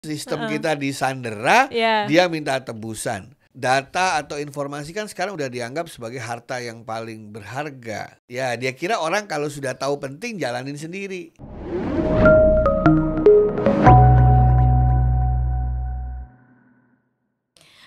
sistem kita disandera, Iya. dia minta tebusan. Data atau informasi kan sekarang udah dianggap sebagai harta yang paling berharga. Ya, dia kira orang kalau sudah tahu penting jalanin sendiri.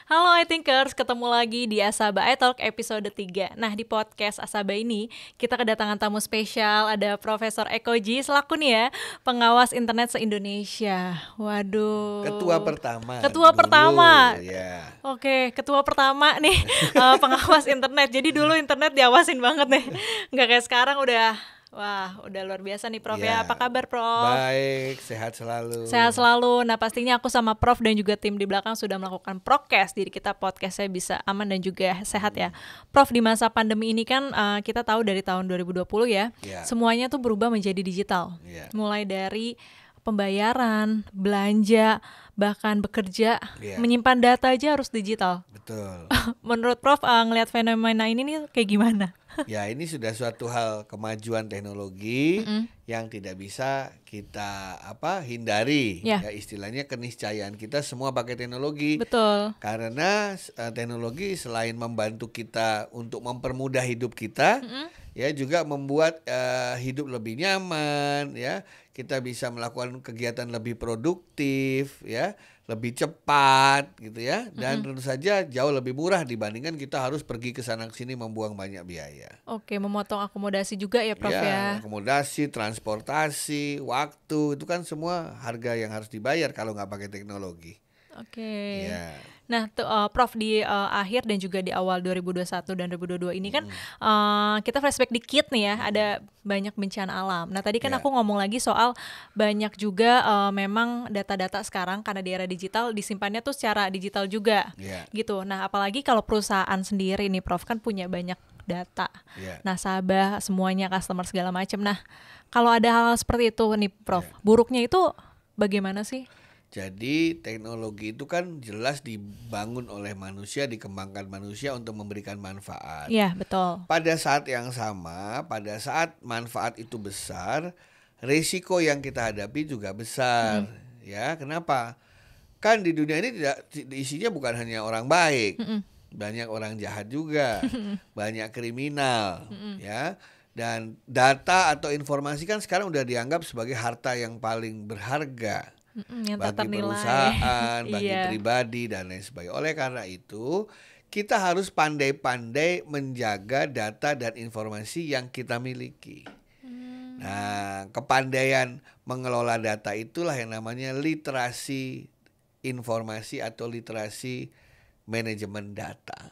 Halo iThinkers, ketemu lagi di Asaba iTalk episode 3. Nah, di podcast Asaba ini kita kedatangan tamu spesial, ada Profesor Eko Ji selaku nih ya, pengawas internet se-Indonesia. Waduh. Ketua pertama. Ketua dulu, pertama. Ya. Oke, ketua pertama nih pengawas internet. Jadi dulu internet diawasin banget nih. Nggak kayak sekarang udah luar biasa nih Prof ya. Apa kabar Prof? Baik, sehat selalu. Sehat selalu. Nah pastinya aku sama Prof dan juga tim di belakang sudah melakukan prokes. Jadi kita podcastnya bisa aman dan juga sehat ya. Prof, di masa pandemi ini kan kita tahu dari tahun 2020 ya. Semuanya tuh berubah menjadi digital. Mulai dari pembayaran, belanja, bahkan bekerja, menyimpan data aja harus digital. Betul. Menurut Prof, ngelihat fenomena ini nih kayak gimana? Ya, ini sudah suatu hal kemajuan teknologi yang tidak bisa kita hindari. Ya, istilahnya keniscayaan kita semua pakai teknologi. Betul. Karena teknologi selain membantu kita untuk mempermudah hidup kita, ya juga membuat hidup lebih nyaman, ya. Kita bisa melakukan kegiatan lebih produktif, ya, lebih cepat gitu ya, dan tentu saja jauh lebih murah dibandingkan kita harus pergi ke sana ke sini membuang banyak biaya. Oke, memotong akomodasi juga ya Prof ya. Akomodasi, transportasi, waktu, itu kan semua harga yang harus dibayar kalau nggak pakai teknologi. Oke. Nah, Prof, di akhir dan juga di awal 2021 dan 2022 ini kan kita flashback dikit nih ya, ada banyak bencana alam. Nah, tadi kan aku ngomong lagi soal banyak juga memang data-data sekarang karena di era digital disimpannya tuh secara digital juga. Gitu. Nah, apalagi kalau perusahaan sendiri nih Prof kan punya banyak data. Nasabah, semuanya customer segala macam. Nah, kalau ada hal seperti itu nih Prof, buruknya itu bagaimana sih? Jadi teknologi itu kan jelas dibangun oleh manusia, dikembangkan manusia untuk memberikan manfaat. Iya, betul. Pada saat yang sama, pada saat manfaat itu besar, risiko yang kita hadapi juga besar. Ya, kenapa? Kan di dunia ini tidak isinya bukan hanya orang baik. Banyak orang jahat juga. Banyak kriminal, ya. Dan data atau informasi kan sekarang udah dianggap sebagai harta yang paling berharga. Bagi perusahaan, bagi pribadi dan lain sebagainya. Oleh karena itu, kita harus pandai-pandai menjaga data dan informasi yang kita miliki. Nah, kepandaian mengelola data itulah yang namanya literasi informasi atau literasi manajemen data.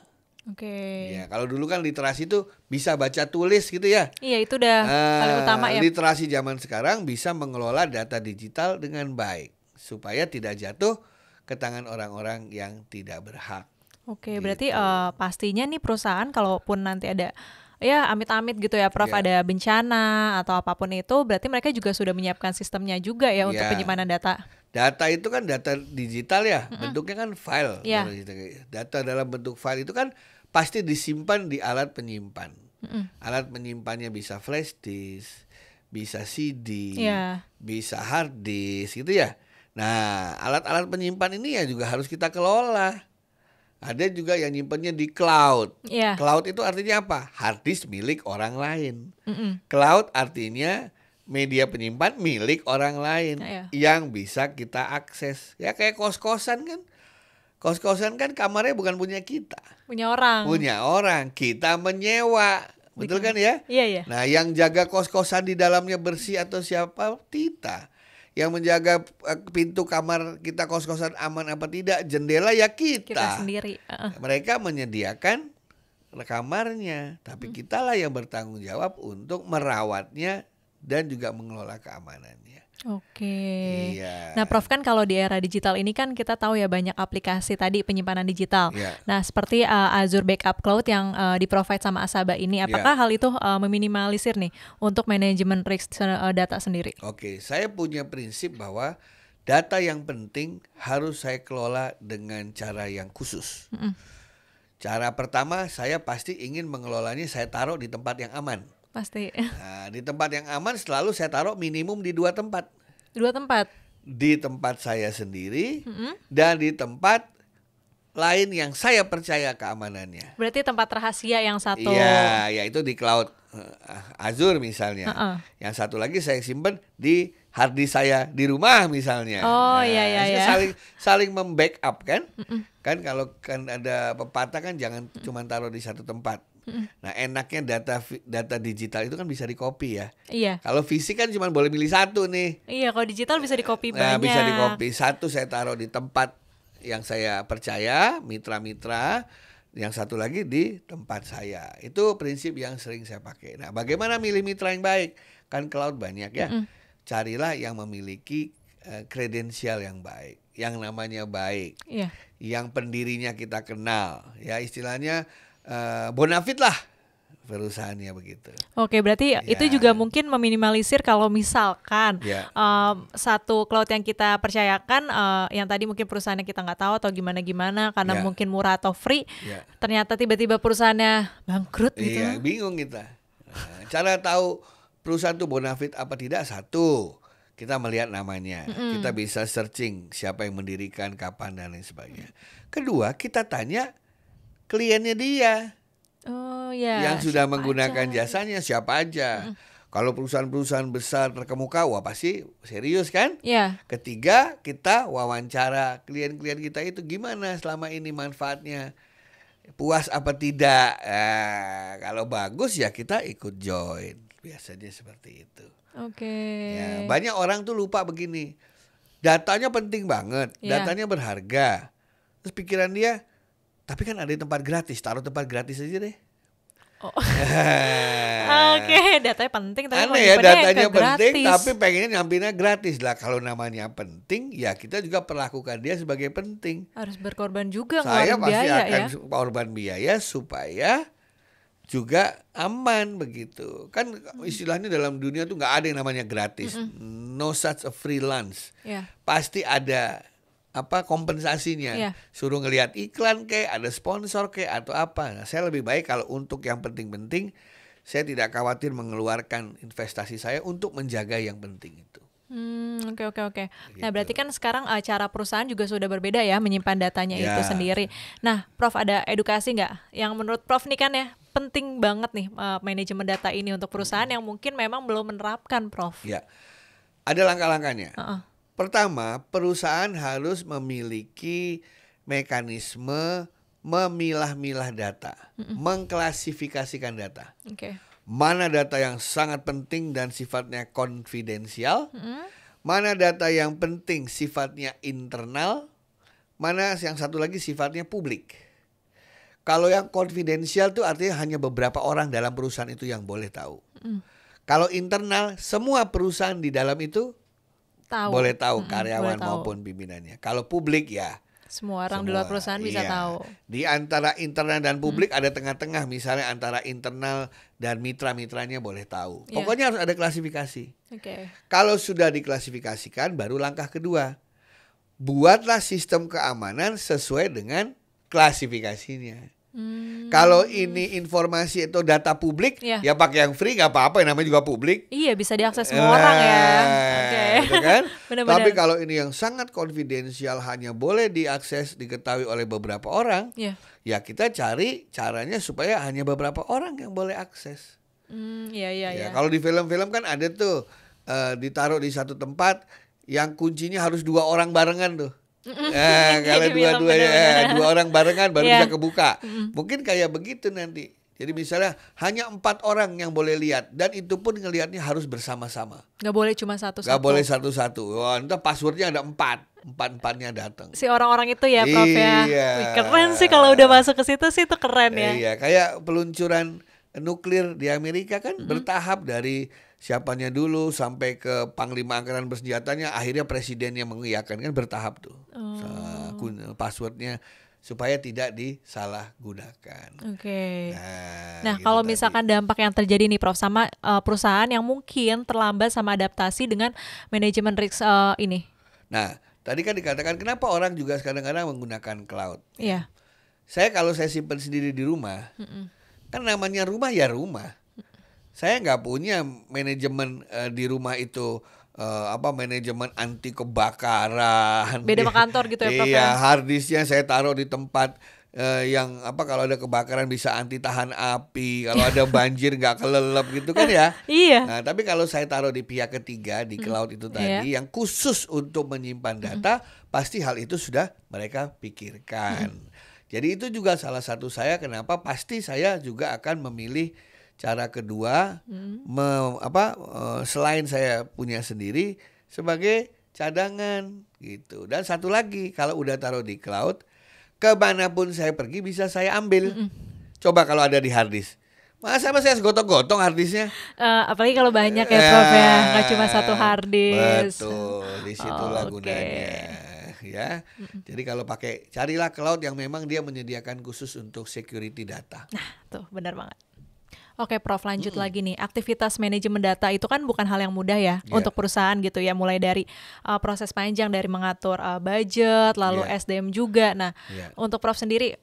Ya, kalau dulu kan literasi itu bisa baca tulis gitu ya. Iya, itu udah paling utama ya. Literasi zaman sekarang bisa mengelola data digital dengan baik supaya tidak jatuh ke tangan orang-orang yang tidak berhak. Oke, berarti pastinya nih perusahaan kalaupun nanti ada ya amit-amit gitu ya Prof, ada bencana atau apapun itu, berarti mereka juga sudah menyiapkan sistemnya juga ya untuk penyimpanan data. Data itu kan data digital ya, bentuknya kan file. Data dalam bentuk file itu kan pasti disimpan di alat penyimpan. Alat penyimpannya bisa flash disk, bisa CD, bisa hard disk gitu ya. Nah, alat-alat penyimpan ini ya juga harus kita kelola. Ada juga yang nyimpannya di cloud. Cloud itu artinya apa? Hard disk milik orang lain. Cloud artinya media penyimpan milik orang lain yang bisa kita akses. Ya kayak kos-kosan kan. Kos-kosan kan kamarnya bukan punya kita. Punya orang. Punya orang. Kita menyewa. Betul kan ya? Iya. Nah, yang jaga kos-kosan di dalamnya bersih atau siapa? Kita. Yang menjaga pintu kamar kita kos-kosan aman apa tidak, jendela ya kita sendiri. Mereka menyediakan kamarnya, tapi kitalah yang bertanggung jawab untuk merawatnya dan juga mengelola keamanannya. Oke. Nah Prof, kan kalau di era digital ini kan kita tahu ya banyak aplikasi tadi penyimpanan digital. Nah seperti Azure Backup Cloud yang di-provide sama Asaba ini, apakah hal itu meminimalisir nih untuk manajemen risk data sendiri? Oke, saya punya prinsip bahwa data yang penting harus saya kelola dengan cara yang khusus. Cara pertama, saya pasti ingin mengelolanya saya taruh di tempat yang aman. Pasti. Nah, di tempat yang aman selalu saya taruh minimum di 2 tempat. 2 tempat? di tempat saya sendiri dan di tempat lain yang saya percaya keamanannya. Berarti tempat rahasia yang satu. Iya, yaitu di cloud Azure misalnya. Yang satu lagi saya simpan di hard disk saya di rumah misalnya. Oh iya. Saling membackup kan? Kan kalau kan ada pepatah kan jangan cuma taruh di satu tempat. Nah enaknya data digital itu kan bisa di-copy ya. Iya. Kalau fisik kan cuma boleh milih satu nih. Iya, kalau digital bisa di-copy banyak. Nah bisa di-copy. Satu saya taruh di tempat yang saya percaya, mitra-mitra. Yang satu lagi di tempat saya. Itu prinsip yang sering saya pakai. Nah bagaimana milih mitra yang baik? Kan cloud banyak ya. Carilah yang memiliki kredensial yang baik. Yang namanya baik. Iya. Yang pendirinya kita kenal. Ya istilahnya bonafit lah perusahaannya begitu. Oke, berarti itu juga mungkin meminimalisir kalau misalkan satu cloud yang kita percayakan, yang tadi mungkin perusahaannya kita nggak tahu atau gimana karena mungkin murah atau free, ternyata tiba-tiba perusahaannya bangkrut gitu. Iya, bingung kita. Nah, cara tahu perusahaan itu bonafit apa tidak, satu, kita melihat namanya, kita bisa searching siapa yang mendirikan, kapan dan lain sebagainya. Kedua, kita tanya kliennya dia. Oh ya. Yang sudah menggunakan jasanya siapa aja. Kalau perusahaan-perusahaan besar terkemuka, wah pasti serius kan? Iya. Ketiga, kita wawancara klien-klien kita itu gimana selama ini manfaatnya, puas apa tidak. Kalau bagus ya kita ikut join. Biasanya seperti itu. Oke. Ya, banyak orang tuh lupa begini. Datanya penting banget, datanya berharga. Terus pikiran dia, tapi kan ada tempat gratis, taruh tempat gratis aja deh. Oke, datanya penting tapi aneh ya, datanya penting tapi pengennya nyampinnya gratis lah. Kalau namanya penting ya kita juga perlakukan dia sebagai penting. Harus berkorban juga. Saya pasti akan korban biaya supaya juga aman begitu. Kan istilahnya dalam dunia tuh nggak ada yang namanya gratis. No such a free lunch. Pasti ada kompensasinya. Suruh ngelihat iklan kayak ada sponsor kayak atau apa. Nah, saya lebih baik kalau untuk yang penting-penting saya tidak khawatir mengeluarkan investasi saya untuk menjaga yang penting itu. Oke. Nah berarti kan sekarang cara perusahaan juga sudah berbeda ya menyimpan datanya itu sendiri. Nah Prof ada edukasi nggak yang menurut Prof nih kan ya penting banget nih manajemen data ini untuk perusahaan yang mungkin memang belum menerapkan Prof? Ya, ada langkah-langkahnya. Pertama, perusahaan harus memiliki mekanisme memilah-milah data, mengklasifikasikan data. Mana data yang sangat penting dan sifatnya konfidensial, mana data yang penting sifatnya internal, mana yang satu lagi sifatnya publik. Kalau yang konfidensial itu artinya hanya beberapa orang dalam perusahaan itu yang boleh tahu. Kalau internal, semua perusahaan di dalam itu boleh tahu, karyawan maupun pimpinannya. Kalau publik ya semua orang di luar perusahaan bisa tahu. Di antara internal dan publik ada tengah-tengah, misalnya antara internal dan mitra-mitranya boleh tahu. Pokoknya harus ada klasifikasi. Kalau sudah diklasifikasikan, baru langkah kedua, buatlah sistem keamanan sesuai dengan klasifikasinya. Kalau ini informasi atau data publik, ya pakai yang free nggak apa-apa, yang namanya juga publik. Iya, bisa diakses semua orang ya. Gitu kan? Tapi kalau ini yang sangat konfidensial hanya boleh diakses, diketahui oleh beberapa orang, ya kita cari caranya supaya hanya beberapa orang yang boleh akses. Kalau di film-film kan ada tuh ditaruh di satu tempat, yang kuncinya harus 2 orang barengan tuh. Kalau dua orang barengan baru bisa kebuka. Mungkin kayak begitu nanti. Jadi misalnya hanya 4 orang yang boleh lihat, dan itu pun ngelihatnya harus bersama-sama. Gak boleh cuma satu-satu. Gak boleh satu-satu. Wah, entah passwordnya ada 4-4-nya datang. Si orang-orang itu ya Prof ya. Wih, keren sih kalau udah masuk ke situ sih, itu keren ya. Iya, kayak peluncuran nuklir di Amerika kan bertahap dari siapanya dulu sampai ke panglima angkatan bersenjatanya, akhirnya presidennya mengiyakan, kan bertahap tuh. Passwordnya supaya tidak disalahgunakan. Nah kalau misalkan dampak yang terjadi nih Prof sama perusahaan yang mungkin terlambat sama adaptasi dengan manajemen risk ini. Nah tadi kan dikatakan kenapa orang juga kadang-kadang menggunakan cloud. Kalau saya simpan sendiri di rumah, kan namanya rumah ya rumah. Saya nggak punya manajemen di rumah itu manajemen anti kebakaran. Beda sama kantor gitu ya, Prof? Iya, harddisknya saya taruh di tempat yang kalau ada kebakaran bisa anti tahan api, kalau ada banjir nggak kelelep gitu kan ya. Iya. Nah, tapi kalau saya taruh di pihak ketiga di cloud itu tadi yang khusus untuk menyimpan data, pasti hal itu sudah mereka pikirkan. Jadi itu juga salah satu saya kenapa pasti saya juga akan memilih cara kedua, selain saya punya sendiri sebagai cadangan gitu. Dan satu lagi, kalau udah taruh di cloud, kemanapun saya pergi bisa saya ambil. Coba kalau ada di harddisk, masa saya gotong-gotong harddisknya? Apalagi kalau banyak ya, Prof ya, nggak cuma satu harddisk. Betul, disitulah gunanya. Ya, jadi kalau carilah cloud yang memang dia menyediakan khusus untuk security data. Nah, tuh benar banget. Oke, Prof, lanjut lagi nih. Aktivitas manajemen data itu kan bukan hal yang mudah ya untuk perusahaan gitu ya. Mulai dari proses panjang dari mengatur budget, lalu SDM juga. Nah, untuk Prof sendiri,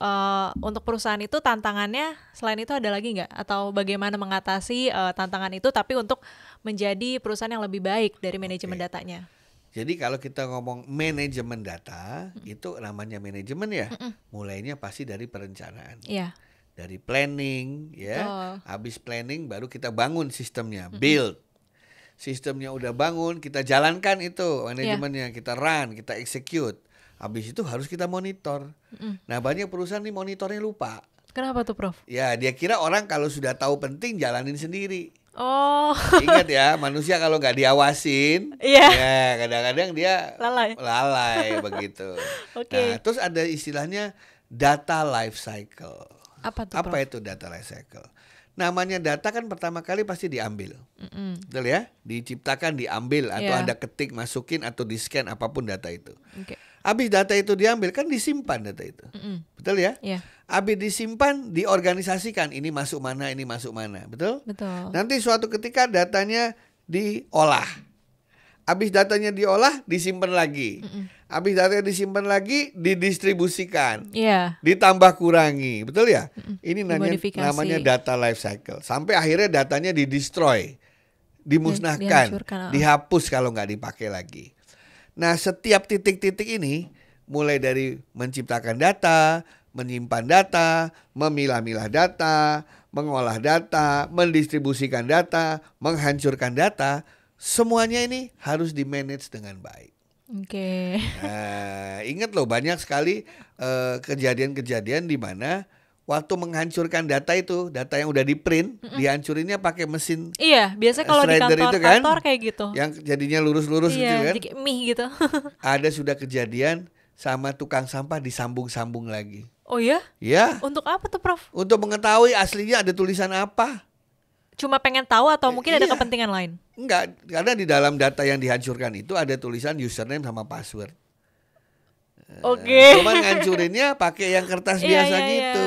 untuk perusahaan itu tantangannya selain itu ada lagi nggak? Atau bagaimana mengatasi tantangan itu tapi untuk menjadi perusahaan yang lebih baik dari manajemen datanya? Jadi kalau kita ngomong manajemen data, itu namanya manajemen ya. Mulainya pasti dari perencanaan. Iya. Dari planning ya. Habis planning baru kita bangun sistemnya, build. Sistemnya udah bangun, kita jalankan itu manajemennya, kita run, kita execute. Habis itu harus kita monitor. Nah, banyak perusahaan nih monitornya lupa. Kenapa tuh, Prof? Ya, dia kira orang kalau sudah tahu penting jalanin sendiri. Oh. Ingat ya, manusia kalau nggak diawasin, ya kadang-kadang dia lalai begitu. Nah, terus ada istilahnya data life cycle. Apa tuh, Apa itu data life cycle? Namanya data kan pertama kali pasti diambil, betul ya? Diciptakan, diambil atau Anda ketik, masukin atau di scan apapun data itu. Habis data itu diambil kan disimpan data itu, betul ya? Habis disimpan, diorganisasikan, ini masuk mana, ini masuk mana, betul? Betul. Nanti suatu ketika datanya diolah. Habis datanya diolah, disimpan lagi. Habis datanya disimpan lagi, didistribusikan. Ditambah kurangi, betul ya? Ini namanya data life cycle. Sampai akhirnya datanya didestroy, dimusnahkan, dihapus kalau nggak dipakai lagi. Nah, setiap titik-titik ini, mulai dari menciptakan data, menyimpan data, memilah-milah data, mengolah data, mendistribusikan data, menghancurkan data, semuanya ini harus di-manage dengan baik. Ingat loh, banyak sekali kejadian-kejadian di mana waktu menghancurkan data itu, data yang udah di-print, dihancurinnya pakai mesin. Iya, biasanya kalau di kantor-kantor kayak gitu. Yang jadinya lurus-lurus gitu kan. Iya, mie gitu. Ada sudah kejadian sama tukang sampah disambung-sambung lagi. Oh ya? Ya. Untuk apa tuh, Prof? Untuk mengetahui aslinya ada tulisan apa. Cuma pengen tahu atau mungkin ada kepentingan lain? Enggak, karena di dalam data yang dihancurkan itu ada tulisan username sama password. Cuman ngancurinnya pakai yang kertas biasa gitu.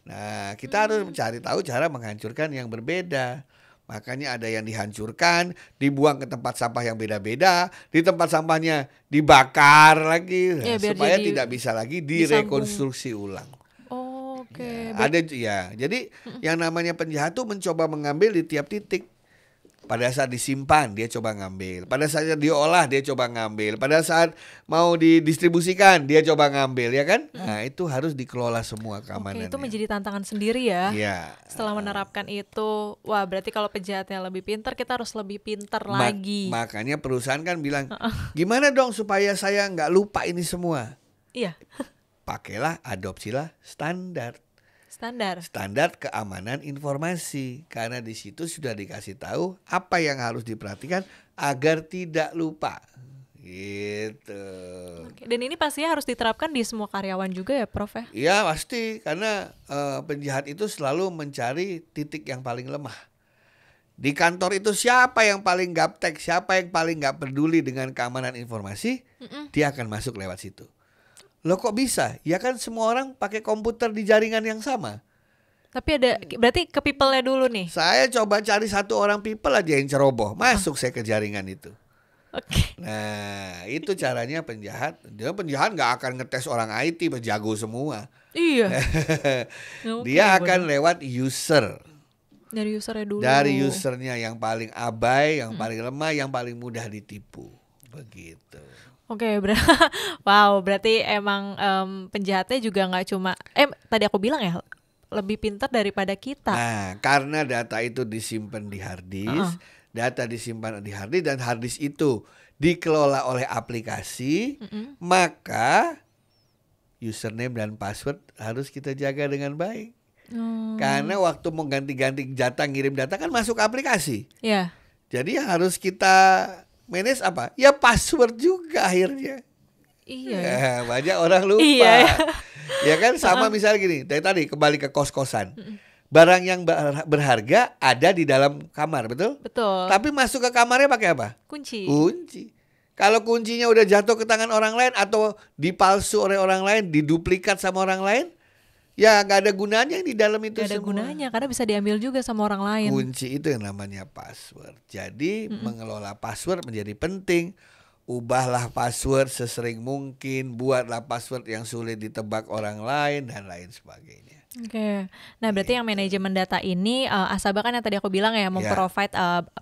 Nah, kita harus mencari tahu cara menghancurkan yang berbeda. Makanya ada yang dihancurkan, dibuang ke tempat sampah yang beda-beda, di tempat sampahnya dibakar lagi, supaya tidak bisa lagi direkonstruksi ulang. Ada ya. Jadi yang namanya penjahat tuh mencoba mengambil di tiap titik. Pada saat disimpan dia coba ngambil, pada saat diolah dia coba ngambil, pada saat mau didistribusikan dia coba ngambil, ya kan? Nah, itu harus dikelola semua keamanannya. Itu menjadi tantangan sendiri ya. Setelah menerapkan itu, wah berarti kalau penjahatnya lebih pintar, kita harus lebih pintar lagi. Makanya perusahaan kan bilang, gimana dong supaya saya nggak lupa ini semua? Pakailah, adopsilah standar keamanan informasi, karena di situ sudah dikasih tahu apa yang harus diperhatikan agar tidak lupa gitu. Dan ini pastinya harus diterapkan di semua karyawan juga ya, Prof ya? Iya pasti, karena penjahat itu selalu mencari titik yang paling lemah. Di kantor itu siapa yang paling gaptek, siapa yang paling gak peduli dengan keamanan informasi, dia akan masuk lewat situ. Loh kok bisa? Ya kan semua orang pakai komputer di jaringan yang sama. Tapi berarti ke people-nya dulu nih. Saya coba cari satu orang people aja yang ceroboh, masuk saya ke jaringan itu. Nah, itu caranya penjahat. Dia penjahat nggak akan ngetes orang IT, jago semua. Iya. Dia akan lewat user. Dari usernya dulu. Dari usernya yang paling abai, yang paling lemah, yang paling mudah ditipu. Begitu. Oke, wow, berarti emang penjahatnya juga nggak cuma tadi aku bilang ya lebih pintar daripada kita. Nah, karena data itu disimpan di hard disk, data disimpan di hard disk dan hard disk itu dikelola oleh aplikasi, maka username dan password harus kita jaga dengan baik. Karena waktu mau ganti-ganti data, ngirim data kan masuk aplikasi. Yeah. Jadi yang harus kita manage apa? Ya password juga akhirnya. Iya. Banyak orang lupa. Iya. Ya kan sama misalnya gini, dari tadi kembali ke kos-kosan. Barang yang berharga ada di dalam kamar, betul? Betul. Tapi masuk ke kamarnya pakai apa? Kunci. Kalau kuncinya udah jatuh ke tangan orang lain atau dipalsu oleh orang lain, diduplikat sama orang lain, ya nggak ada gunanya di dalam itu semua. Gak ada gunanya karena bisa diambil juga sama orang lain. Kunci itu yang namanya password. Jadi mengelola password menjadi penting. Ubahlah password sesering mungkin, buatlah password yang sulit ditebak orang lain dan lain sebagainya. Oke. Nah, berarti yang manajemen data ini Asaba kan yang tadi aku bilang ya memprovide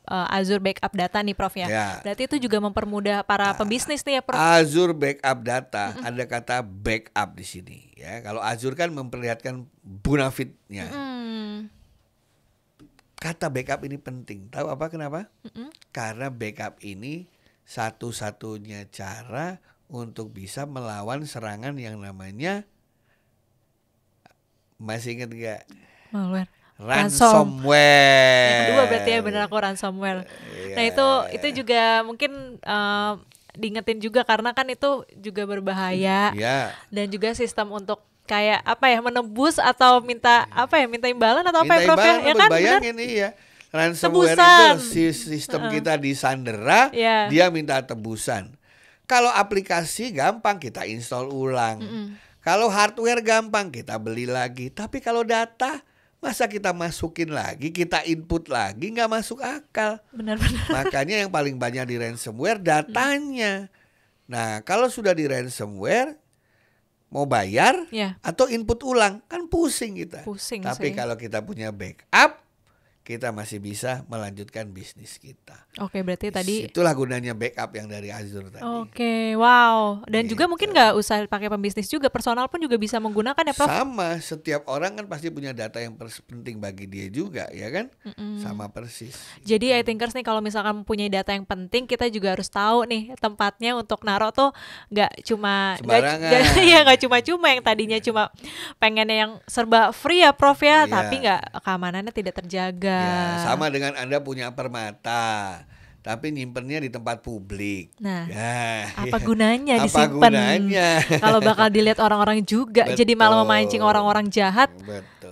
Azure backup data nih Prof ya. Berarti itu juga mempermudah para pembisnis nih ya Prof. Azure backup data, ada kata backup di sini ya. Kalau Azure kan memperlihatkan bonafide-nya. Kata backup ini penting. Tahu apa kenapa? Karena backup ini satu-satunya cara untuk bisa melawan serangan yang namanya, masih ingat gak? Malware. Ransomware. Yang kedua berarti ya benar aku ransomware. Nah itu juga mungkin diingetin juga karena kan itu juga berbahaya. Dan juga sistem untuk kayak apa ya, menebus atau minta imbalan atau apa ya Prof ya kan? Bayangin iya. Ransomware itu sistem kita disandera, dia minta tebusan. Kalau aplikasi gampang kita install ulang. Kalau hardware gampang kita beli lagi. Tapi kalau data masa kita masukin lagi, kita input lagi, nggak masuk akal. Benar-benar. Makanya yang paling banyak di ransomware datanya. Nah kalau sudah di ransomware mau bayar atau input ulang kan pusing kita. Tapi kalau kita punya backup, kita masih bisa melanjutkan bisnis kita. Oke, berarti tadi itulah gunanya backup yang dari Azure tadi. Oke, wow. Dan juga mungkin nggak usah pakai pembisnis juga, personal pun juga bisa menggunakan ya Prof? Sama, setiap orang kan pasti punya data yang penting bagi dia juga, ya kan? Sama persis. Jadi I thinkers nih kalau misalkan mempunyai data yang penting, kita juga harus tahu nih tempatnya untuk naruh tuh nggak cuma sembarangan. Nggak cuma-cuma yang tadinya cuma pengennya yang serba free ya Prof ya, tapi nggak keamanannya tidak terjaga. Ya, sama dengan Anda punya permata, tapi nyimpennya di tempat publik. Nah, apa gunanya disimpan? Kalau bakal dilihat orang-orang juga, jadi malah memancing orang-orang jahat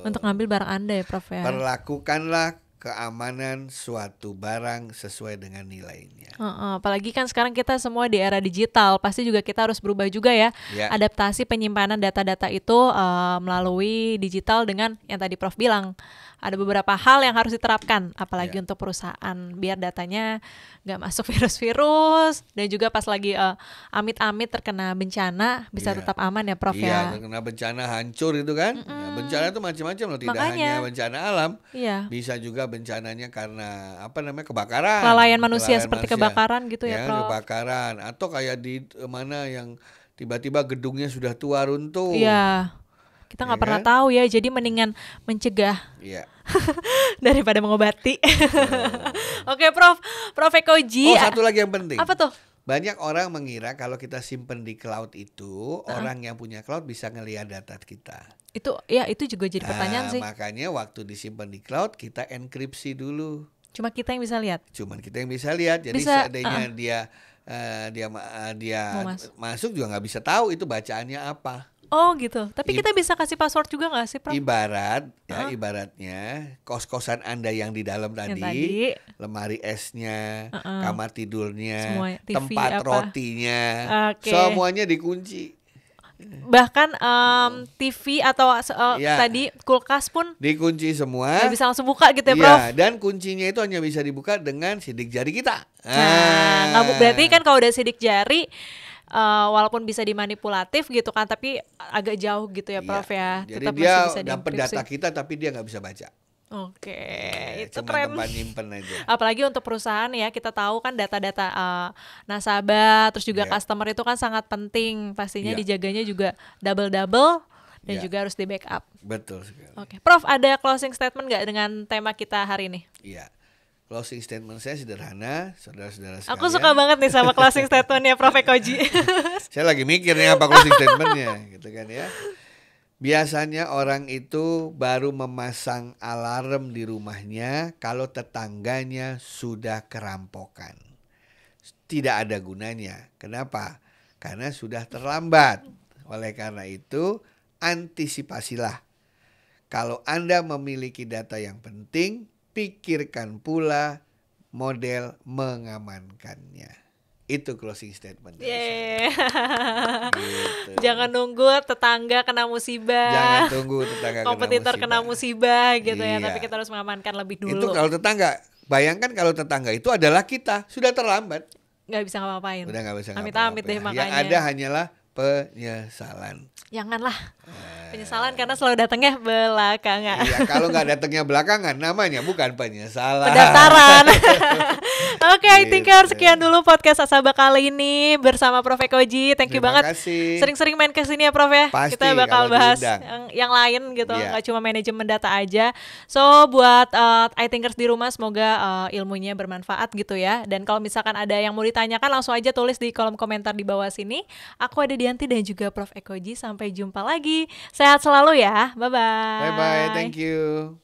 untuk ngambil barang Anda ya Prof ya. Perlakukanlah keamanan suatu barang sesuai dengan nilainya. Apalagi kan sekarang kita semua di era digital, pasti juga kita harus berubah juga ya. Adaptasi penyimpanan data-data itu melalui digital dengan yang tadi Prof bilang. Ada beberapa hal yang harus diterapkan, apalagi untuk perusahaan, biar datanya nggak masuk virus-virus, dan juga pas lagi amit-amit terkena bencana bisa tetap aman ya Prof ya. Terkena bencana hancur itu kan. Bencana itu macam-macam loh, tidak hanya bencana alam, bisa juga bencananya karena kebakaran. Kelalaian manusia seperti kebakaran gitu ya Prof. Kebakaran atau kayak di mana yang tiba-tiba gedungnya sudah tua runtuh. Iya. Kita nggak pernah tahu ya, jadi mendingan mencegah daripada mengobati. Oke Prof Ekoji. Satu lagi yang penting. Apa tuh? Banyak orang mengira kalau kita simpen di cloud itu, orang yang punya cloud bisa ngelihat data kita. Itu juga jadi pertanyaan sih. Makanya waktu disimpan di cloud kita enkripsi dulu. Cuma kita yang bisa lihat. Jadi seandainya dia masuk juga nggak bisa tahu itu bacaannya apa. Oh gitu. Tapi kita bisa kasih password juga nggak sih Prof? Ibaratnya kos-kosan Anda yang di dalam tadi, lemari esnya, kamar tidurnya, tempat rotinya, semuanya dikunci. Bahkan TV atau tadi kulkas pun dikunci semua. Nggak bisa langsung buka gitu ya Prof? Dan kuncinya itu hanya bisa dibuka dengan sidik jari kita. Berarti kan kalau udah sidik jari, walaupun bisa dimanipulatif gitu kan, tapi agak jauh gitu ya Prof ya. Jadi dia dapat data kita tapi dia nggak bisa baca. Oke, itu cuma keren. tempat nyimpen aja. Apalagi untuk perusahaan ya, kita tahu kan data-data nasabah, terus juga customer itu kan sangat penting. Pastinya dijaganya juga double dan juga harus di backup. Betul sekali. Oke, Prof, ada closing statement nggak dengan tema kita hari ini? Iya. Closing statement saya sederhana, saudara-saudara sekalian. Aku suka banget nih sama closing statementnya Prof Eko Ji. Saya lagi mikir nih apa closing statementnya, gitu kan ya. Biasanya orang itu baru memasang alarm di rumahnya kalau tetangganya sudah kerampokan. Tidak ada gunanya. Kenapa? Karena sudah terlambat. Oleh karena itu, antisipasilah. Kalau Anda memiliki data yang penting, pikirkan pula model mengamankannya. Itu closing statement. Gitu. Jangan nunggu tetangga kena musibah. Jangan tunggu tetangga kompetitor kena musibah gitu ya. Tapi kita harus mengamankan lebih dulu. Itu kalau tetangga. Bayangkan kalau tetangga itu adalah kita, sudah terlambat. Nggak bisa ngapa-ngapain. Udah nggak bisa ngapa-ngapain. Amit-amit deh makanya. Yang ada hanyalah penyesalan. Janganlah penyesalan karena selalu datangnya belakangan. Iya, kalau nggak datangnya belakangan namanya bukan penyesalan. Pendaftaran. Oke, I think sekian dulu podcast Asaba kali ini bersama Prof Eko Ji. Thank you banget. Kasih. Sering-sering main ke sini ya Prof ya. Pasti, kita bakal bahas yang lain gitu, nggak cuma manajemen data aja. So buat I thinkers di rumah semoga ilmunya bermanfaat gitu ya. Dan kalau misalkan ada yang mau ditanyakan langsung aja tulis di kolom komentar di bawah sini. Aku ada Dianti dan juga Prof Eko Ji. Sampai jumpa lagi. Sehat selalu ya. Bye-bye. Bye-bye. Thank you.